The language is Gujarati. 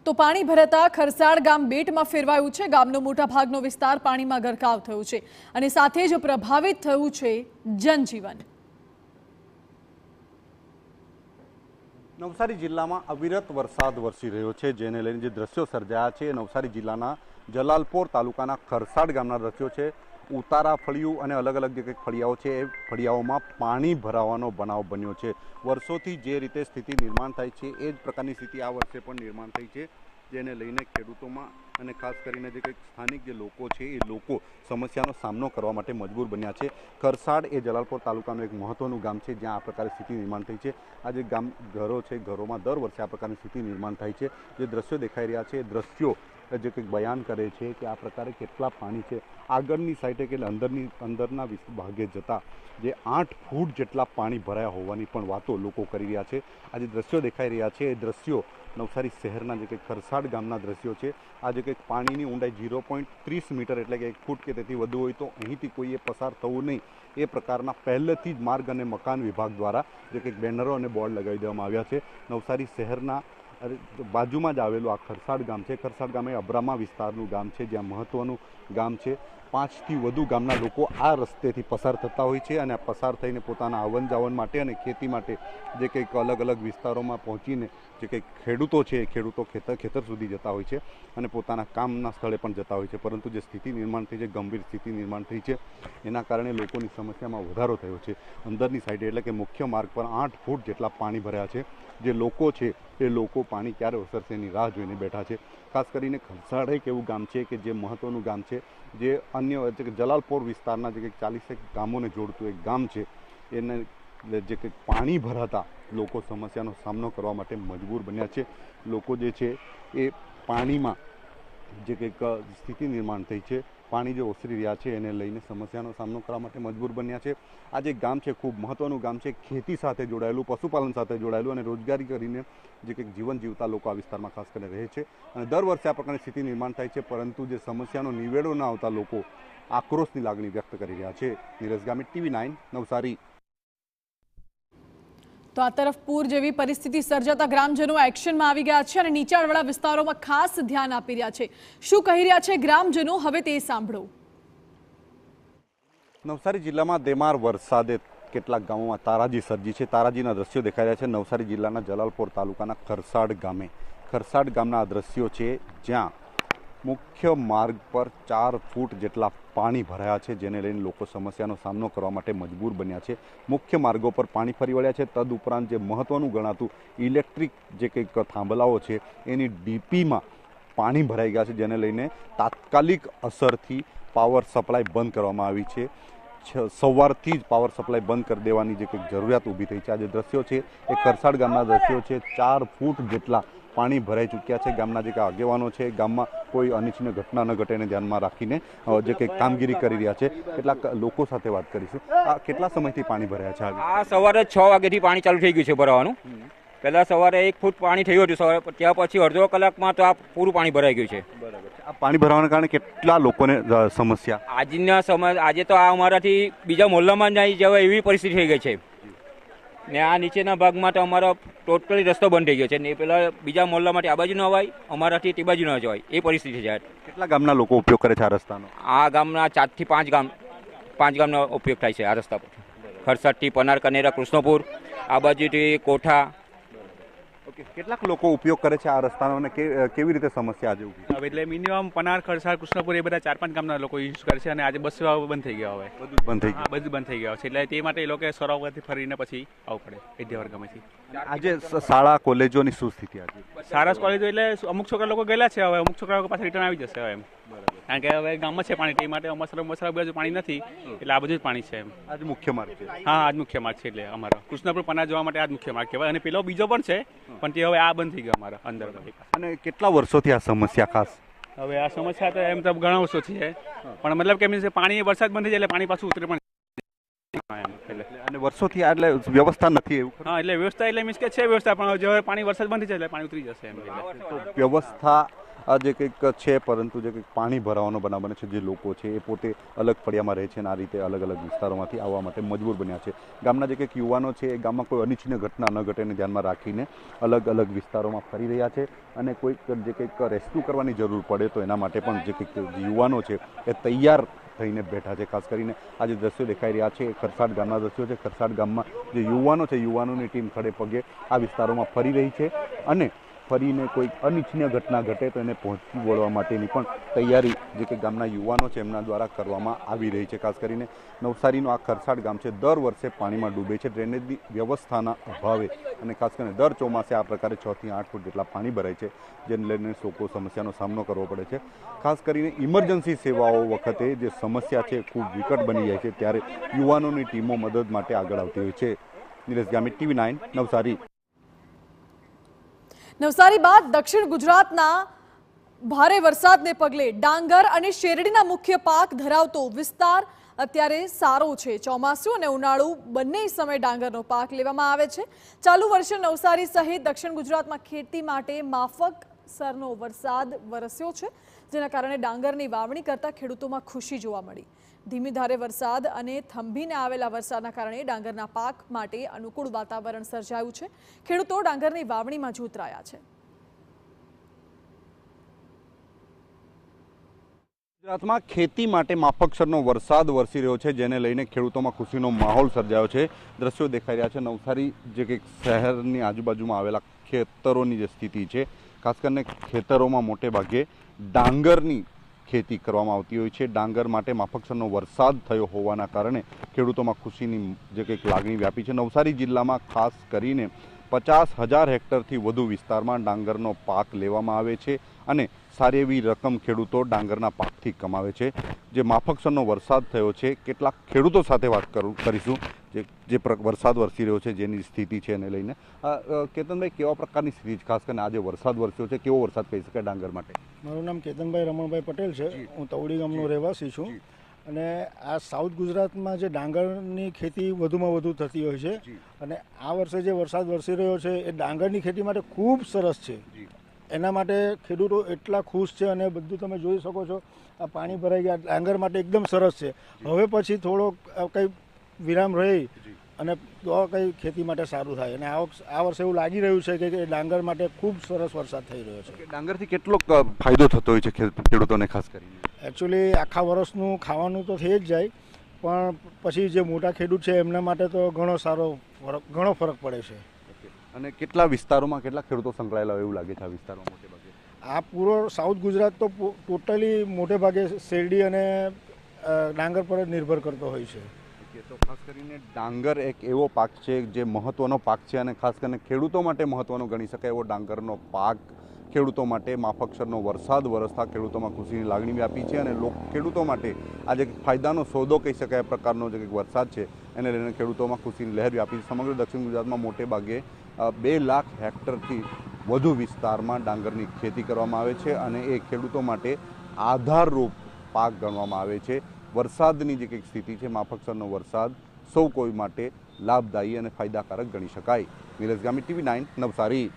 તો પાણી ભરાતા ખરસાડ ગામ બેટમાં ફેરવાયું છે। ગામનો મોટા ભાગનો વિસ્તાર પાણીમાં ગરકાવ થયો છે અને સાથે જ પ્રભાવિત થયું છે જનજીવન। નવસારી જિલ્લામાં અવિરત વરસાદ વરસી રહ્યો છે, જેને લઈને જે દ્રશ્યો સર્જાયા છે નવસારી જિલ્લાના જલાલપોર તાલુકાના ખરસાડ ગામના દ્રશ્યો છે। ઉતારા ફળિયું અને અલગ અલગ જે કંઈક ફળિયાઓ છે એ ફળિયાઓમાં પાણી ભરાવાનો બનાવ બન્યો છે। વર્ષોથી જે રીતે સ્થિતિ નિર્માણ થાય છે એ જ પ્રકારની સ્થિતિ આ વર્ષે પણ નિર્માણ થઈ છે, જેને લઈને ખેડૂતોમાં અને ખાસ કરીને જે કંઈક સ્થાનિક જે લોકો છે એ લોકો સમસ્યાનો સામનો કરવા માટે મજબૂર બન્યા છે। ખરસાડ એ જલાલપોર તાલુકાનું એક મહત્વનું ગામ છે, જ્યાં આ પ્રકારે સ્થિતિ નિર્માણ થઈ છે। આ જે ગામ ઘરો છે, ઘરોમાં દર વર્ષે આ પ્રકારની સ્થિતિ નિર્માણ થાય છે। જે દ્રશ્યો દેખાઈ રહ્યા છે એ દ્રશ્યો જે કંઈક બયાન કરે છે કે આ પ્રકારે કેટલા પાણી છે। આગળની સાઈડે કે અંદરના ભાગે જતા જે 8 ફૂટ જેટલા પાણી ભરાયા હોવાની પણ વાતો લોકો કરી રહ્યા છે। આ જે દ્રશ્યો દેખાઈ રહ્યા છે એ દ્રશ્યો નવસારી શહેરના જે કંઈક ખરસાડ ગામના દ્રશ્યો છે। આ જે કંઈક પાણીની ઊંડાઈ 0.30 મીટર એટલે કે 1 ફૂટ કે તેથી વધુ હોય તો અહીંથી કોઈએ પસાર થવું નહીં એ પ્રકારના પહેલેથી જ માર્ગ અને મકાન વિભાગ દ્વારા જે કંઈક બેનરો અને બોર્ડ લગાવી દેવામાં આવ્યા છે। નવસારી શહેરના બાજુમાં જ આવેલું આ ખરસાડ ગામ છે। ખરસાડ ગામ એ અબ્રામા વિસ્તારનું ગામ છે, જ્યાં મહત્વનું ગામ છે। 5 થી વધુ ગામના લોકો આ રસ્તેથી પસાર થતા હોય છે અને પસાર થઈને પોતાના આવન જાવન માટે અને ખેતી માટે જે કંઈક અલગ અલગ વિસ્તારોમાં પહોંચીને જે કંઈક ખેડૂતો છે એ ખેડૂતો ખેતર સુધી જતા હોય છે અને પોતાના કામના સ્થળે પણ જતા હોય છે। પરંતુ જે સ્થિતિ નિર્માણ થઈ છે, ગંભીર સ્થિતિ નિર્માણ થઈ છે, એના કારણે લોકોની સમસ્યામાં વધારો થયો છે। અંદરની સાઈડે એટલે કે મુખ્ય માર્ગ પર 8 ફૂટ જેટલા પાણી ભર્યા છે। જે લોકો છે એ લોકો પાણી ક્યારે ઓસરશે એની રાહ જોઈને બેઠા છે। ખાસ કરીને ખરસાડ એક એવું ગામ છે કે જે મહત્વનું ગામ છે, જે અન્ય જલાલપોર વિસ્તારના જે કંઈક 40 ગામોને જોડતું એક ગામ છે, એને જે કંઈક પાણી ભરાતા લોકો સમસ્યાનો સામનો કરવા માટે મજબૂર બન્યા છે। લોકો જે છે એ પાણીમાં જે કંઈક સ્થિતિ નિર્માણ થઈ છે, પાણી જે ઓસરી રહ્યા છે એને લઈને સમસ્યાનો સામનો કરવા માટે મજબૂર બન્યા છે। આ જે ગામ છે ખૂબ મહત્વનું ગામ છે, ખેતી સાથે જોડાયેલું, પશુપાલન સાથે જોડાયેલું અને રોજગારી કરીને જે કંઈક જીવન જીવતા લોકો આ વિસ્તારમાં ખાસ કરીને રહે છે અને દર વર્ષે આ પ્રકારની સ્થિતિ નિર્માણ થાય છે, પરંતુ જે સમસ્યાનો નિવેડો ન આવતા લોકો આક્રોશની લાગણી વ્યક્ત કરી રહ્યા છે। નીરજ ગામિત, TV9 નવસારી। તો આ તરફ પૂર જેવી પરિસ્થિતિ સર્જાતા ગ્રામજનો એક્શનમાં આવી ગયા છે અને નીચાણવાળા વિસ્તારોમાં ખાસ ધ્યાન આપી રહ્યા છે। શું કહી રહ્યા છે ગ્રામજનો, હવે તે સાંભળો। નવસારી જિલ્લામાં ધેમાર વરસાદે કેટલાક ગામોમાં તારાજી સર્જી છે। તારાજીના દ્રશ્યો દેખાઈ રહ્યા છે નવસારી જિલ્લાના જલાલપોર તાલુકાના ખરસાડ ગામે। ખરસાડ ગામના આ દ્રશ્યો છે, જ્યાં મુખ્ય માર્ગ પર 4 ફૂટ જેટલા પાણી ભરાયા છે, જેને લઈને લોકો સમસ્યાનો સામનો કરવા માટે મજબૂર બન્યા છે। મુખ્ય માર્ગો પર પાણી ફરી વળ્યા છે। તદુપરાંત જે મહત્વનું ગણાતું ઇલેક્ટ્રિક જે કંઈક થાંભલાઓ છે એની ડીપીમાં પાણી ભરાઈ ગયા છે, જેને લઈને તાત્કાલિક અસરથી પાવર સપ્લાય બંધ કરવામાં આવી છે। સવારથી જ પાવર સપ્લાય બંધ કરી દેવાની જે કંઈક જરૂરિયાત ઊભી થઈ છે। આ જે દ્રશ્યો છે એ ખરસાડ ગામના દ્રશ્યો છે। 4 ફૂટ જેટલા પાણી ભરાઈ ચૂક્યા છે। ગામના જે આગેવાનો છે ગામમાં કોઈ અનિચ્છનીય ઘટના ન ઘટે એને ધ્યાનમાં રાખીને જે કંઈક કામગીરી કરી રહ્યા છે। કેટલાક લોકો સાથે વાત કરીશું। આ કેટલા સમયથી પાણી ભરાયા છે? આ સવારે 6 વાગ્યાથી પાણી ચાલુ થઈ ગયું છે ભરાવાનું। પહેલા સવારે 1 ફૂટ પાણી થયું હતું સવારે, ત્યાં પછી અડધો કલાકમાં તો આ પૂરું પાણી ભરાઈ ગયું છે। આ પાણી ભરાવાના કારણે કેટલા લોકોને સમસ્યા? આજના સમય આજે તો આ અમારાથી બીજા મોહલ્લામાં નહીં જવાય એવી પરિસ્થિતિ થઈ ગઈ છે ને આ નીચેના ભાગમાં તો અમારો ટોટલી રસ્તો બંધ થઈ ગયો છે ને પેલા બીજા મોહલ્લામાંથી આ બાજુ ન અવાય, અમારાથી તે બાજુ ન જવાય એ પરિસ્થિતિ છે। કેટલા ગામના લોકો ઉપયોગ કરે છે આ રસ્તાનો? આ ગામના 4 થી 5 ગામનો ઉપયોગ થાય છે આ રસ્તા પર। ખરસાડથી પનાર, કનેરા, કૃષ્ણપુર, આ બાજુથી કોઠા। ઓકે, કેટલાક લોકો ઉપયોગ કરે છે આ રસ્તાનો અને કેવી રીતે સમસ્યા આજે ઊભી? હવે એટલે મિનિમમ પનાર, ખરસાડ, કૃષ્ણપુર એ બધા 4-5 ગામના લોકો યુઝ કરે છે અને આજે બસ સેવા બંધ થઈ ગયા હવે બધું બંધ થઈ ગયું? બધું બંધ થઈ ગયા છે, એટલે તે માટે એ લોકો સરોવરથી ફરીને પછી આવવું પડે વિદ્યાવર ગામેથી। આજે શાળા કોલેજોની શું સ્થિતિ આજે? સારસ કોલેજો એટલે અમુક છોકરા લોકો ગયેલા છે, હવે અમુક છોકરા લોકો પાછા રિટર્ન આવી જશે હવે એમ, કારણ કે હવે ગામમાં છે પાણી, તે માટે મસરા બાજુ પાણી નથી એટલે આ બધું જ પાણી છે એમ। આજે મુખ્ય માર્ગ છે? હા, આજ મુખ્ય માર્ગ છે, એટલે અમારો કૃષ્ણપુર પનાર જવા માટે આજ મુખ્ય માર્ગ કહેવાય અને પેલો બીજો પણ છે પણ તે હવે આ બંધ થઈ ગયો અમારા અંદર। અને કેટલા વર્ષોથી આ સમસ્યા ખાસ? હવે આ સમસ્યા તો એમ તો ઘણા વર્ષોથી છે, પણ મતલબ કે મીન્સ પાણી વરસાદ બંધ થઈ જાય એટલે પાણી પાછું ઉતરે પણ અને વર્ષોથી એટલે વ્યવસ્થા નથી એવું? હા, એટલે વ્યવસ્થા એટલે મીન્સ કે છે વ્યવસ્થા, પણ જો પાણી વરસાદ બંધ થઈ જાય એટલે પાણી ઉતરી જશે એમ। તો વ્યવસ્થા આ જે કંઈક છે, પરંતુ જે કંઈક પાણી ભરાવાનો બનાવ બને છે, જે લોકો છે એ પોતે અલગ ફળિયામાં રહે છે અને આ રીતે અલગ અલગ વિસ્તારોમાંથી આવવા માટે મજબૂર બન્યા છે. ગામના જે કંઈક યુવાનો છે એ ગામમાં કોઈ અનિચ્છનીય ઘટના ન ઘટે એને ધ્યાનમાં રાખીને અલગ અલગ વિસ્તારોમાં ફરી રહ્યા છે અને કોઈક જે કંઈક રેસ્ક્યુ કરવાની જરૂર પડે તો એના માટે પણ જે કંઈક યુવાનો છે એ તૈયાર થઈને બેઠા છે. ખાસ કરીને આ જે દ્રશ્યો દેખાઈ રહ્યા છે એ ખરસાડ ગામના દ્રશ્યો છે. ખરસાડ ગામમાં જે યુવાનો છે, યુવાનોની ટીમ ખડે પગે આ વિસ્તારોમાં ફરી રહી છે અને ફરીને કોઈ અનિચ્છનીય ઘટના ઘટે તો એને પહોંચી વળવા માટેની પણ તૈયારી જે કે ગામના યુવાનો છે એમના દ્વારા કરવામાં આવી રહી છે. ખાસ કરીને નવસારીનું આ ખરસાડ ગામ છે દર વર્ષે પાણીમાં ડૂબે છે ડ્રેનેજની વ્યવસ્થાના અભાવે, અને ખાસ કરીને દર ચોમાસે આ પ્રકારે 6 થી 8 ફૂટ જેટલા પાણી ભરાય છે, જેને લઈને લોકો સમસ્યાનો સામનો કરવો પડે છે. ખાસ કરીને ઇમરજન્સી સેવાઓ વખતે જે સમસ્યા છે ખૂબ વિકટ બની જાય છે ત્યારે યુવાનોની ટીમો મદદ માટે આગળ આવતી હોય છે. નિલેશ ગામિત, TV9 નવસારી. નવસારી બાદ દક્ષિણ ગુજરાતના ભારે વરસાદને પગલે ડાંગર અને શેરડીના મુખ્ય પાક ધરાવતો વિસ્તાર અત્યારે સારો છે. ચોમાસું અને ઉનાળુ બંને સમયે ડાંગરનો પાક લેવામાં આવે છે. ચાલુ વર્ષે નવસારી સહિત દક્ષિણ ગુજરાતમાં ખેતી માટે માફક સરનો વરસાદ વરસ્યો છે, જેના કારણે ડાંગરની વાવણી કરતા ખેડૂતોમાં ખુશી જોવા મળી. ધીમી ધારે વરસાદ અને થંભીને આવેલા વરસાદના કારણે ડાંગરના પાક માટે અનુકૂળ વાતાવરણ સર્જાયું છે. ખેડૂતો ડાંગરની વાવણીમાં જોતરાયા છે. ગુજરાતમાં ખેતી માટે માફકસરનો વરસાદ વરસી રહ્યો છે, જેને લઈને ખેડૂતોમાં ખુશીનો માહોલ સર્જાયો છે. દ્રશ્યો દેખાઈ રહ્યા છે નવસારી જે કંઈક શહેરની આજુબાજુમાં આવેલા ખેતરોની જે સ્થિતિ છે. ખાસ કરીને ખેતરોમાં મોટે ભાગે ડાંગરની ખેતી કરવામાં આવતી હોય છે. ડાંગર માટે માફકસરનો વરસાદ થયો હોવાના કારણે ખેડૂતોમાં ખુશીની જે કંઈક લાગણી વ્યાપી છે. નવસારી જિલ્લામાં ખાસ કરીને 50,000 હેક્ટરથી વધુ વિસ્તારમાં ડાંગરનો પાક લેવામાં આવે છે અને સારી એવી રકમ ખેડૂતો ડાંગરના પાકથી કમાવે છે. જે માફકસરનો વરસાદ થયો છે, કેટલાક ખેડૂતો સાથે વાત કરીશું જે વરસાદ વરસી રહ્યો છે, જેની સ્થિતિ છે એને લઈને. કેતનભાઈ, કેવા પ્રકારની સ્થિતિ છે? ખાસ કરીને આજે વરસાદ વરસ્યો છે, કેવો વરસાદ કહી શકાય ડાંગર માટે? મારું નામ કેતનભાઈ રમણભાઈ પટેલ છે. હું તવડી ગામનો રહેવાસી છું અને આ સાઉથ ગુજરાતમાં જે ડાંગરની ખેતી વધુમાં વધુ થતી હોય છે અને આ વર્ષે જે વરસાદ વરસી રહ્યો છે એ ડાંગરની ખેતી માટે ખૂબ સરસ છે. એના માટે ખેડૂતો એટલા ખુશ છે અને બધું તમે જોઈ શકો છો. આ પાણી ભરાઈ ગયા, ડાંગર માટે એકદમ સરસ છે. હવે પછી થોડો કંઈ વિરામ રહી અને તો કંઈ ખેતી માટે સારું થાય અને આ વર્ષે એવું લાગી રહ્યું છે કે ડાંગર માટે ખૂબ સરસ વરસાદ થઈ રહ્યો છે. ડાંગરથી કેટલો ફાયદો થતો હોય છે ખેડૂતોને? ખાસ કરીને એકચ્યુઅલી આખા વર્ષનું ખાવાનું તો થઈ જ જાય, પણ પછી જે મોટા ખેડૂત છે એમના માટે તો ઘણો ફરક પડે છે. અને કેટલા વિસ્તારોમાં કેટલા ખેડૂતો સંકળાયેલા હોય એવું લાગે છે આ વિસ્તારોમાં મોટે ભાગે? આ પૂરો સાઉથ ગુજરાત તો ટોટલી મોટે ભાગે શેરડી અને ડાંગર પર જ નિર્ભર કરતો હોય છે. તો ખાસ કરીને ડાંગર એક એવો પાક છે જે મહત્વનો પાક છે અને ખાસ કરીને ખેડૂતો માટે મહત્વનો ગણી શકાય એવો ડાંગરનો પાક ખેડૂતો માટે માફકસરનો વરસાદ વરસતા ખેડૂતોમાં ખુશીની લાગણી વ્યાપી છે અને ખેડૂતો માટે આજે ફાયદાનો સોદો કહી શકાય પ્રકારનો જે વરસાદ છે એને લઈને ખેડૂતોમાં ખુશીની લહેર વ્યાપી છે. સમગ્ર દક્ષિણ ગુજરાતમાં મોટે ભાગે 2 લાખ હેક્ટરથી વધુ વિસ્તારમાં ડાંગરની ખેતી કરવામાં આવે છે અને એ ખેડૂતો માટે આધારરૂપ પાક ગણવામાં આવે છે. વરસાદની જે કંઈક સ્થિતિ છે, માફકસરનો વરસાદ સૌ કોઈ માટે લાભદાયી અને ફાયદાકારક ગણી શકાય. નિલેશ ગામિત, TV9 નવસારી.